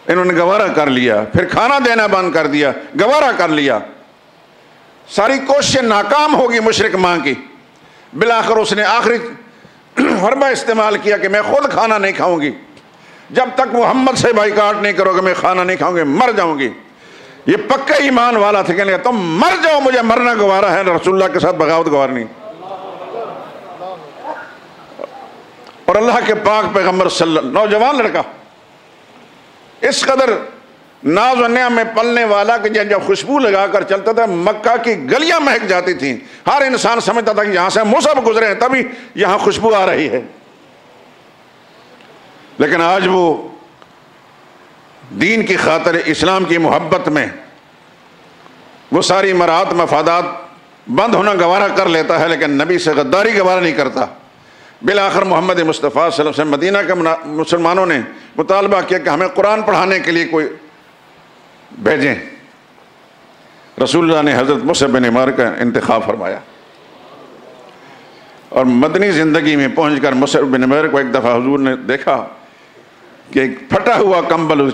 انہوں نے گوارا کر لیا، پھر کھانا دینا بند کر دیا، گوارا کر لیا، ساری کوششیں ناکام ہوگی مشرک ماں کی، بالآخر اس نے آخری حربہ استعمال کیا کہ میں خود کھانا نہیں کھاؤں گی، جب تک محمد سے بائیکاٹ نہیں کرو گے میں کھانا نہیں کھاؤں گی، مر جاؤں گی۔ یہ پکا ایمان والا تھا، کہنے لگا تم مر جاؤ، مجھے مرنا گوارا ہے، رسول اللہ کے ساتھ بغاوت گوار نہیں۔ اور اللہ کے پاک پیغمبر نوجوان لڑکا، اس قدر ناز و نعم میں پلنے والا کہ جب خوشبو لگا کر چلتا تھا مکہ کی گلیاں مہک جاتی تھیں، ہر انسان سمجھتا تھا کہ یہاں سے مصعب گزرے ہیں تبھی یہاں خوشبو آ رہی ہے۔ لیکن آج وہ دین کی خاطر، اسلام کی محبت میں وہ ساری مراد مفادات بند ہونا گوارا کر لیتا ہے، لیکن نبی سے غداری گوارا نہیں کرتا۔ بالآخر محمد مصطفیٰ صلی اللہ علیہ وسلم مدینہ کے مسلمانوں نے مطالبہ کیا کہ ہمیں قرآن پڑھانے کے لیے کوئی بھیجیں۔ رسول اللہ نے حضرت مصعب بن عمیر کا انتخاب فرمایا، اور مدنی زندگی میں پہنچ کر مصعب بن عمیر کو ایک دفعہ حضور نے دیکھا کہ ایک پھٹا ہوا کمبل،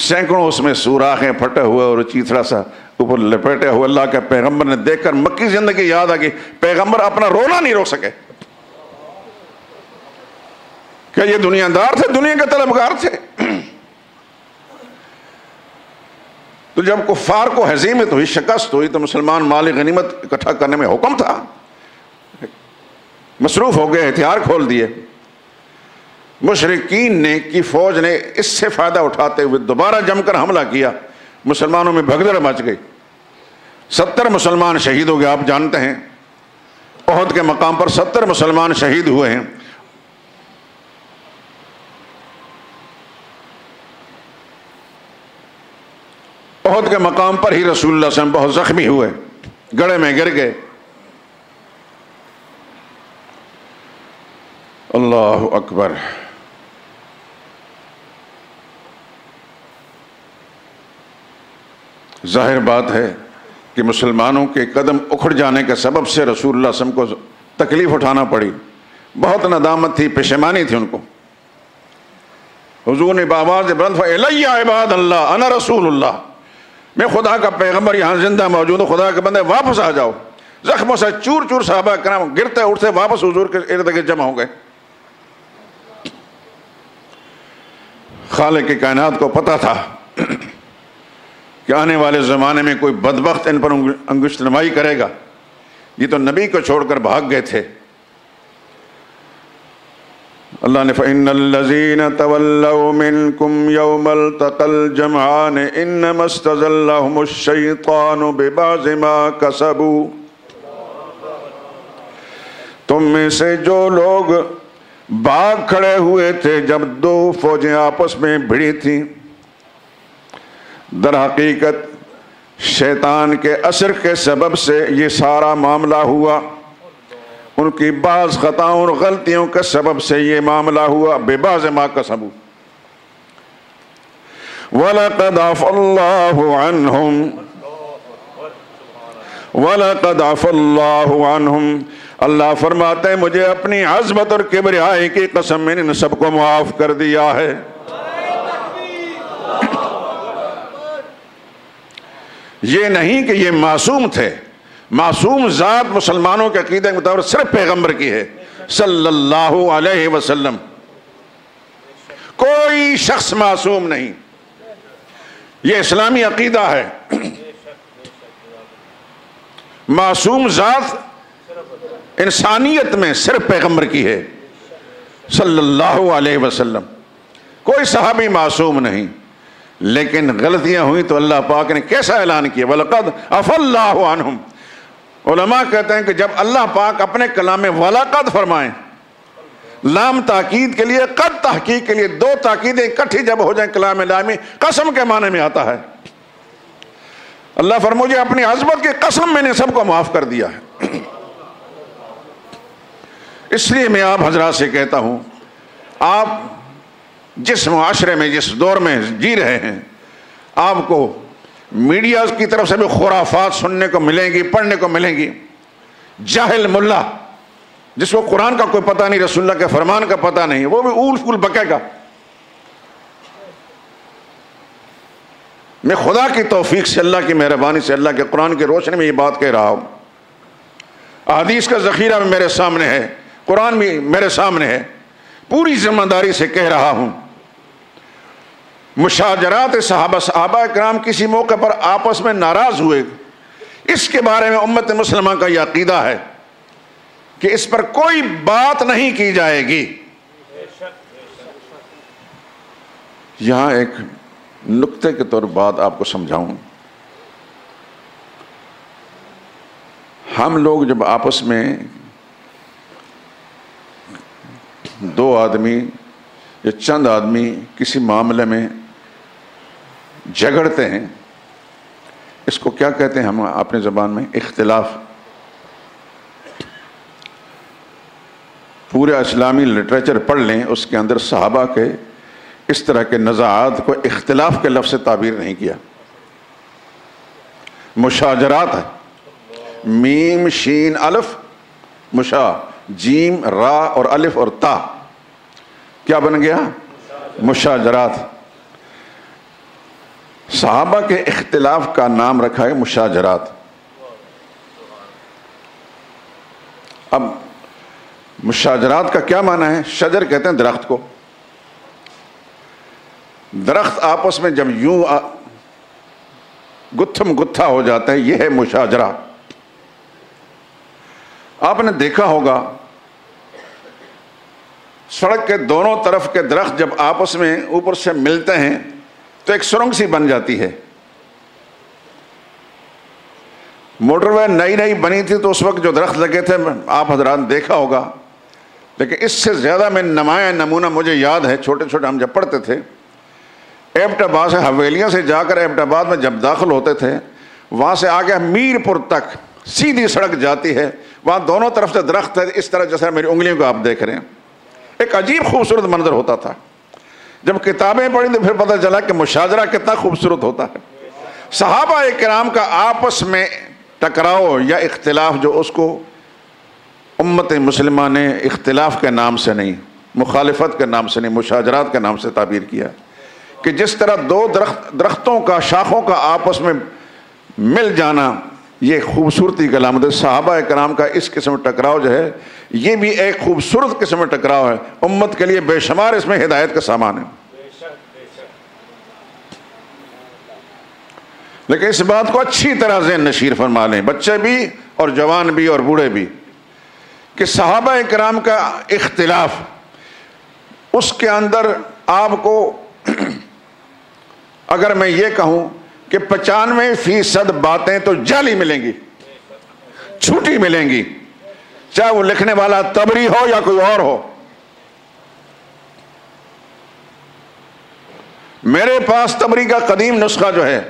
سینکڑوں اس میں سوراخیں، پھٹا ہوا اور چیتڑا سا اوپر لپیٹے ہوئے، اللہ کے پیغمبر نے دیکھ کر مکی زندگی یاد آ گئی، پیغمبر اپنا رونا نہیں روک سکے۔ کیا یہ دنیا دار تھے، دنیا کے طلبگار تھے؟ تو جب کفار کو ہزیمت ہوئی، شکست ہوئی، تو مسلمان مال غنیمت اکٹھا کرنے میں حکم تھا، مصروف ہو گئے، ہتھیار کھول دیے۔ مشرکین کی فوج نے اس سے فائدہ اٹھاتے ہوئے دوبارہ جم کر حملہ کیا، مسلمانوں میں بھگدڑ مچ گئی، 70 مسلمان شہید ہو گئے۔ آپ جانتے ہیں احد کے مقام پر 70 مسلمان شہید ہوئے ہیں۔ احد کے مقام پر ہی رسول اللہ صلی اللہ علیہ وسلم بہت زخمی ہوئے، گڑھے میں گر گئے۔ اللہ اکبر۔ ظاہر بات ہے کہ مسلمانوں کے قدم اکھڑ جانے کے سبب سے رسول اللہ صلی اللہ علیہ وسلم کو تکلیف اٹھانا پڑی، بہت ندامت تھی، پشیمانی تھی ان کو۔ حضور نے بآواز بلند فرمایا الی عباد اللہ انا رسول اللہ، میں خدا کا پیغمبر یہاں زندہ موجود ہوں، خدا کے بندے واپس آ جاؤ۔ زخموں سے چور چور صحابہ کرام گرتے اٹھتے واپس حضور کے ارد گرد جمع ہو گئے۔ خالق کی کائنات کو پتہ تھا کہ آنے والے زمانے میں کوئی بدبخت ان پر انگشت نمائی کرے گا، یہ تو نبی کو چھوڑ کر بھاگ گئے تھے۔ اللہ نے فَإِنَّ الَّذِينَ تَوَلَّوْا مِنْكُمْ يَوْمَ الْتَقَى الْجَمْعَانِ إِنَّمَا اسْتَزَلَّهُمُ الشَّيْطَانُ بِبَعْضِ مَا كَسَبُوا، تم میں سے جو لوگ بھاگ کھڑے ہوئے تھے جب دو فوجیں آپس میں بھڑی تھیں، در حقیقت شیطان کے اثر کے سبب سے یہ سارا معاملہ ہوا، ان کی بعض خطاؤں اور غلطیوں کے سبب سے یہ معاملہ ہوا۔ بِبَعْضِ مَا كَسَبُوا وَلَقَدْ عَفَا اللَّهُ عَنْهُمْ وَلَقَدْ عَفَا اللَّهُ عَنْهُمْ، اللہ فرماتے ہیں مجھے اپنی عظمت اور کبریائی کی قسم میں ان سب کو معاف کر دیا ہے۔ یہ نہیں کہ یہ معصوم تھے، معصوم ذات مسلمانوں کے عقیدے کے مطابق صرف پیغمبر کی ہے صلی اللہ علیہ وسلم، کوئی شخص معصوم نہیں، یہ اسلامی عقیدہ ہے۔ معصوم ذات انسانیت میں صرف پیغمبر کی ہے صلی اللہ علیہ وسلم، کوئی صحابی معصوم نہیں۔ لیکن غلطیاں ہوئی تو اللہ پاک نے کیسا اعلان کیا وَلَقَدْ عَفَا اللَّهُ عَنْهُمْ۔ علماء کہتے ہیں کہ جب اللہ پاک اپنے کلام میں وَلَقَدْ فرمائیں، لام تاکید کے لیے، قد تحقیق کے لیے، دو تاکیدیں اکٹھی جب ہو جائیں کلام لامی قسم کے معنی میں آتا ہے۔ اللہ فرمائے مجھے اپنی عظمت کی قسم میں نے سب کو معاف کر دیا ہے۔ اس لیے میں آپ حضرات سے کہتا ہوں، آپ جس معاشرے میں جس دور میں جی رہے ہیں، آپ کو میڈیا کی طرف سے بھی خرافات سننے کو ملیں گی، پڑھنے کو ملیں گی۔ جاہل ملا جس کو قرآن کا کوئی پتہ نہیں، رسول اللہ کے فرمان کا پتہ نہیں، وہ بھی اول فول بکے گا۔ میں خدا کی توفیق سے، اللہ کی مہربانی سے، اللہ کے قرآن کی روشنی میں یہ بات کہہ رہا ہوں، احادیث کا ذخیرہ بھی میرے سامنے ہے، قرآن بھی میرے سامنے ہے، پوری ذمہ داری سے کہہ رہا ہوں۔ مشاجرات صحابہ کرام کسی موقع پر آپس میں ناراض ہوئے، اس کے بارے میں امت مسلمہ کا یہ عقیدہ ہے کہ اس پر کوئی بات نہیں کی جائے گی۔ یہاں ایک نقطے کے طور بات آپ کو سمجھاؤں، ہم لوگ جب آپس میں دو آدمی یا چند آدمی کسی معاملے میں جھگڑتے ہیں، اس کو کیا کہتے ہیں ہم اپنی زبان میں؟ اختلاف۔ پورے اسلامی لٹریچر پڑھ لیں، اس کے اندر صحابہ کے اس طرح کے نزاعات کو اختلاف کے لفظ سے تعبیر نہیں کیا، مشاجرات ہے، میم شین الف مشا، جیم را اور الف اور تا، کیا بن گیا؟ مشاجرات۔ صحابہ کے اختلاف کا نام رکھا ہے مشاجرات۔ اب مشاجرات کا کیا معنی ہے؟ شجر کہتے ہیں درخت کو، درخت آپس میں جب یوں گتھم گتھا ہو جاتا ہے، یہ ہے مشاجرہ۔ آپ نے دیکھا ہوگا سڑک کے دونوں طرف کے درخت جب آپس میں اوپر سے ملتے ہیں تو ایک سرنگ سی بن جاتی ہے۔ موٹر وے نئی نئی بنی تھی تو اس وقت جو درخت لگے تھے آپ حضرات نے دیکھا ہوگا، لیکن اس سے زیادہ میں نمایاں نمونہ مجھے یاد ہے، چھوٹے چھوٹے ہم جب پڑھتے تھے، ایبٹ آباد سے حویلیوں سے جا کر ایبٹ آباد میں جب داخل ہوتے تھے، وہاں سے آگے میر پور تک سیدھی سڑک جاتی ہے، وہاں دونوں طرف سے درخت ہے، اس طرح جیسا میری انگلیوں کو آپ دیکھ رہے ہیں۔ ایک عجیب خوبصورت منظر ہوتا تھا۔ جب کتابیں پڑھی تو پھر پتہ چلا کہ مشاجرہ کتنا خوبصورت ہوتا ہے۔ صحابہ کرام کا آپس میں ٹکراؤ یا اختلاف، جو اس کو امت مسلمہ نے اختلاف کے نام سے نہیں، مخالفت کے نام سے نہیں، مشاجرات کے نام سے تعبیر کیا، کہ جس طرح دو درختوں کا، شاخوں کا آپس میں مل جانا یہ خوبصورتی کا علامت ہے۔ صحابہ کرام کا اس قسم ٹکراؤ جو ہے یہ بھی ایک خوبصورت قسم میں ٹکراؤ ہے، امت کے لیے بے شمار اس میں ہدایت کا سامان ہے۔ لیکن اس بات کو اچھی طرح ذہن نشیر فرما لیں، بچے بھی اور جوان بھی اور بوڑھے بھی، کہ صحابہ کرام کا اختلاف، اس کے اندر آپ کو اگر میں یہ کہوں کہ 95% باتیں تو جعلی ملیں گی، جھوٹی ملیں گی، چاہے وہ لکھنے والا طبری ہو یا کوئی اور ہو۔ میرے پاس طبری کا قدیم نسخہ جو ہے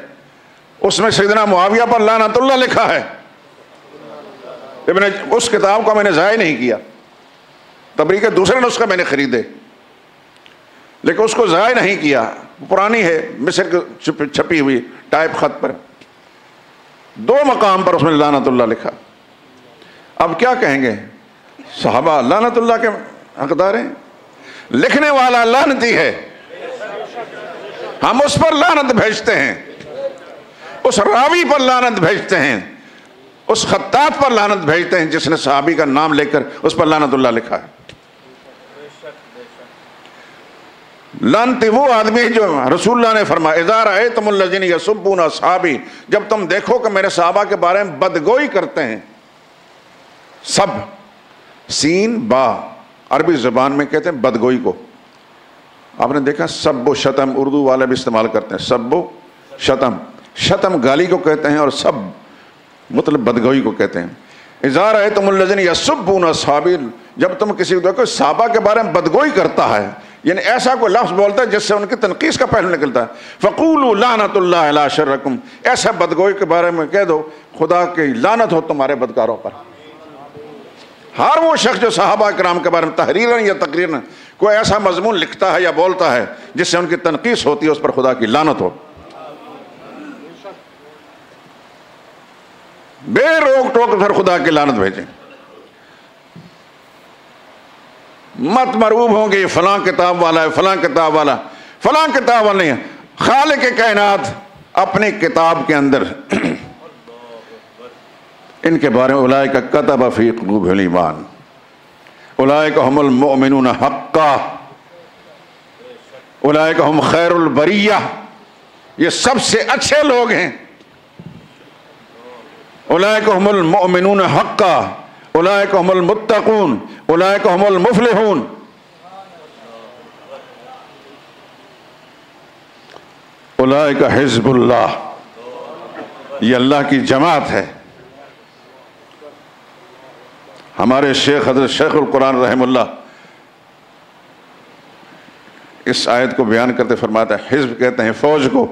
اس میں سیدنا معاویہ پر لعنت اللہ لکھا ہے، اس کتاب کو میں نے ضائع نہیں کیا، طبری کے دوسرے نسخے میں نے خریدے لیکن اس کو ضائع نہیں کیا، پرانی ہے، مصر کی چھپی ہوئی ٹائپ خط پر، 2 مقام پر اس میں لعنت اللہ لکھا۔ اب کیا کہیں گے؟ صحابہ لعنت اللہ کے حقدار ہیں، لکھنے والا لعنتی ہے، ہم اس پر لعنت بھیجتے ہیں، اس راوی پر لعنت بھیجتے ہیں، اس خطاط پر لعنت بھیجتے ہیں جس نے صحابی کا نام لے کر اس پر لعنت اللہ لکھا ہے۔ لعنتی وہ آدمی جو رسول اللہ نے فرمایا اذا رأیتم الذین یسبون اصحابی، جب تم دیکھو کہ میرے صحابہ کے بارے میں بدگوئی کرتے ہیں، سب سین با عربی زبان میں کہتے ہیں بدگوئی کو، آپ نے دیکھا سب و شتم اردو والے بھی استعمال کرتے ہیں، سب و شتم، شتم گالی کو کہتے ہیں اور سب مطلب بدگوئی کو کہتے ہیں۔ اذا رأیتم الذین یسبون اصحابی، جب تم کسی کو دیکھو صحابہ کے بارے میں بدگوئی کرتا ہے، یعنی ایسا کوئی لفظ بولتا ہے جس سے ان کی تنقیص کا پہلو نکلتا ہے، فقولوا لعنت اللہ علی شرکم، ایسا بدگوئی کے بارے میں کہہ دو خدا کی لعنت ہو تمہارے بدکاروں پر۔ ہر وہ شخص جو صحابہ کرام کے بارے میں تحریراً یا تقریراً کوئی ایسا مضمون لکھتا ہے یا بولتا ہے جس سے ان کی تنقیص ہوتی ہے، اس پر خدا کی لعنت ہو۔ بے روک ٹوک پھر خدا کی لعنت بھیجیں، مت مرعوب ہوں گے فلاں کتاب والا ہے، فلاں کتاب والا، فلاں کتاب والا نہیں ہے، خالق کائنات اپنی کتاب کے اندر ان کے بارے میں اولئک کتب فی قلوبہم الایمان اولئک هم المؤمنون حقا اولئک هم خیر البریہ، یہ سب سے اچھے لوگ ہیں۔ اولئک هم المؤمنون حقا اولئک هم المتقون اولئک هم المفلحون۔ اولئک حزب اللہ، یہ اللہ کی جماعت ہے۔ ہمارے شیخ حضرت شیخ القرآن رحم اللہ اس آیت کو بیان کرتے فرماتا ہے، حزب کہتے ہیں فوج کو۔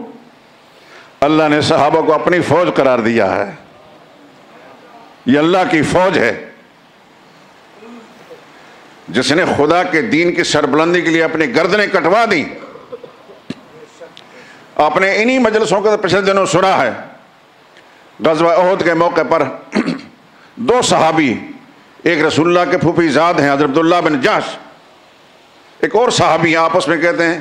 اللہ نے صحابہ کو اپنی فوج قرار دیا ہے، یہ اللہ کی فوج ہے جس نے خدا کے دین کی سربلندی کے لیے اپنی گردنیں کٹوا دی۔ آپ نے انہی مجلسوں کا پچھلے دنوں سنا ہے، غزوہ احد کے موقع پر دو صحابی، ایک رسول اللہ کے پھوپھی زاد ہیں حضرت عبداللہ بن جحش، ایک اور صحابی آپس میں کہتے ہیں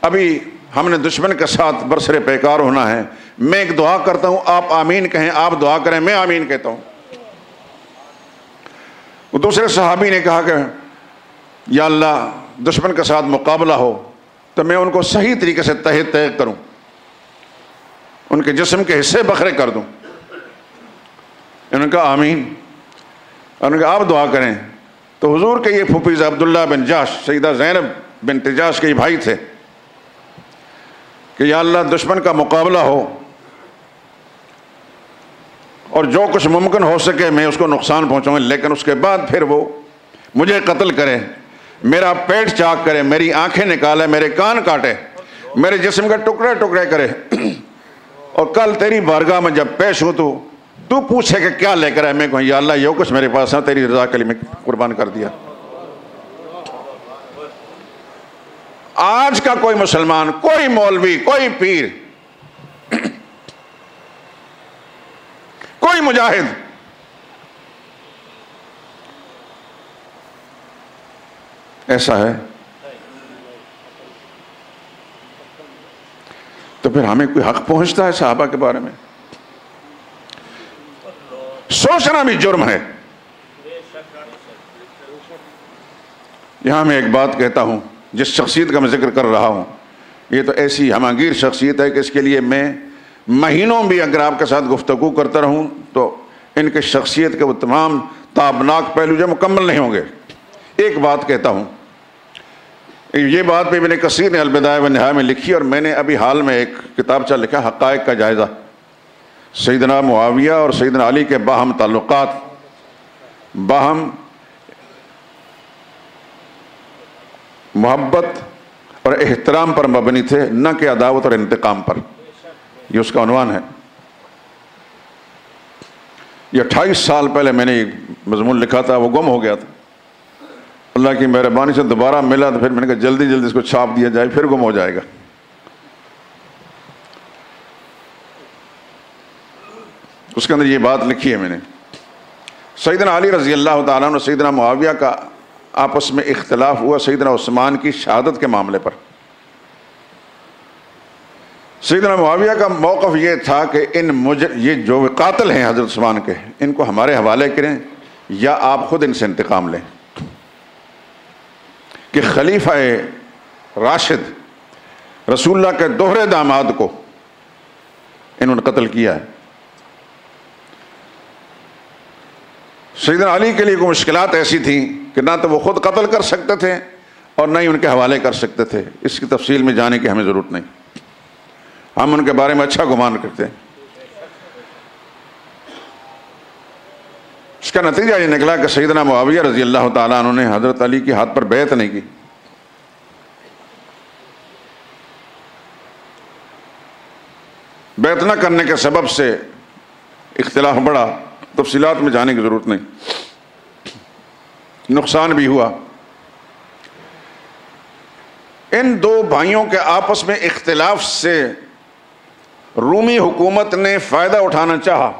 ابھی ہم نے دشمن کے ساتھ برسر پیکار ہونا ہے، میں ایک دعا کرتا ہوں آپ آمین کہیں، آپ دعا کریں میں آمین کہتا ہوں۔ وہ دوسرے صحابی نے کہا کہ یا اللہ دشمن کے ساتھ مقابلہ ہو تو میں ان کو صحیح طریقے سے تہہ تہہ کروں، ان کے جسم کے حصے بکھرے کر دوں۔ انہوں نے کہا آمین۔ انہوں نے کہا آپ دعا کریں۔ تو حضور کے یہ پھوپھی عبداللہ بن جحش، سیدہ زینب بنت جحش کے بھائی تھے، کہ یا اللہ دشمن کا مقابلہ ہو اور جو کچھ ممکن ہو سکے میں اس کو نقصان پہنچاؤں، لیکن اس کے بعد پھر وہ مجھے قتل کرے، میرا پیٹ چاک کرے، میری آنکھیں نکالے، میرے کان کاٹے، میرے جسم کے ٹکڑے ٹکڑے کرے، اور کل تیری بارگاہ میں جب پیش ہوں تو پوچھے کہ کیا لے کر آئے، میں کہوں یا اللہ یہ کچھ میرے پاس ہے، تیری رضا کے لیے میں قربان کر دیا۔ آج کا کوئی مسلمان، کوئی مولوی، کوئی پیر، کوئی مجاہد ایسا ہے تو پھر ہمیں کوئی حق پہنچتا ہے صحابہ کے بارے میں؟ سوچنا بھی جرم ہے۔ یہاں میں ایک بات کہتا ہوں، جس شخصیت کا میں ذکر کر رہا ہوں یہ تو ایسی ہماگیر شخصیت ہے کہ اس کے لیے میں مہینوں بھی اگر آپ کے ساتھ گفتگو کرتا رہوں تو ان کے شخصیت کے وہ تمام تابناک پہلو جو مکمل نہیں ہوں گے۔ ایک بات کہتا ہوں، یہ بات بھی ابن کثیر نے البدایہ والنہایہ میں لکھی، اور میں نے ابھی حال میں ایک کتابچہ لکھا حقائق کا جائزہ، سیدنا معاویہ اور سیدنا علی کے باہم تعلقات، باہم محبت اور احترام پر مبنی تھے، نہ کہ عداوت اور انتقام پر۔ یہ اس کا عنوان ہے۔ یہ 28 سال پہلے میں نے ایک مضمون لکھا تھا، وہ گم ہو گیا تھا، اللہ کی مہربانی سے دوبارہ ملا تو پھر میں نے کہا جلدی جلدی اس کو چھاپ دیا جائے، پھر گم ہو جائے گا۔ اس کے اندر یہ بات لکھی ہے میں نے، سیدنا علی رضی اللہ تعالیٰ عنہ سیدنا معاویہ کا آپس میں اختلاف ہوا سیدنا عثمان کی شہادت کے معاملے پر۔ سیدنا معاویہ کا موقف یہ تھا کہ یہ جو قاتل ہیں حضرت عثمان کے، ان کو ہمارے حوالے کریں یا آپ خود ان سے انتقام لیں، کہ خلیفہ راشد رسول اللہ کے دوہرے داماد کو انہوں نے قتل کیا ہے۔ سیدنا علی کے لیے کوئی مشکلات ایسی تھیں کہ نہ تو وہ خود قتل کر سکتے تھے اور نہ ہی ان کے حوالے کر سکتے تھے۔ اس کی تفصیل میں جانے کی ہمیں ضرورت نہیں، ہم ان کے بارے میں اچھا گمان کرتے ہیں۔ اس کا نتیجہ یہ نکلا کہ سیدنا معاویہ رضی اللہ تعالیٰ عنہ نے حضرت علی کے ہاتھ پر بیعت نہیں کی۔ بیعت نہ کرنے کے سبب سے اختلاف بڑھا، تفصیلات میں جانے کی ضرورت نہیں، نقصان بھی ہوا۔ ان دو بھائیوں کے آپس میں اختلاف سے رومی حکومت نے فائدہ اٹھانا چاہا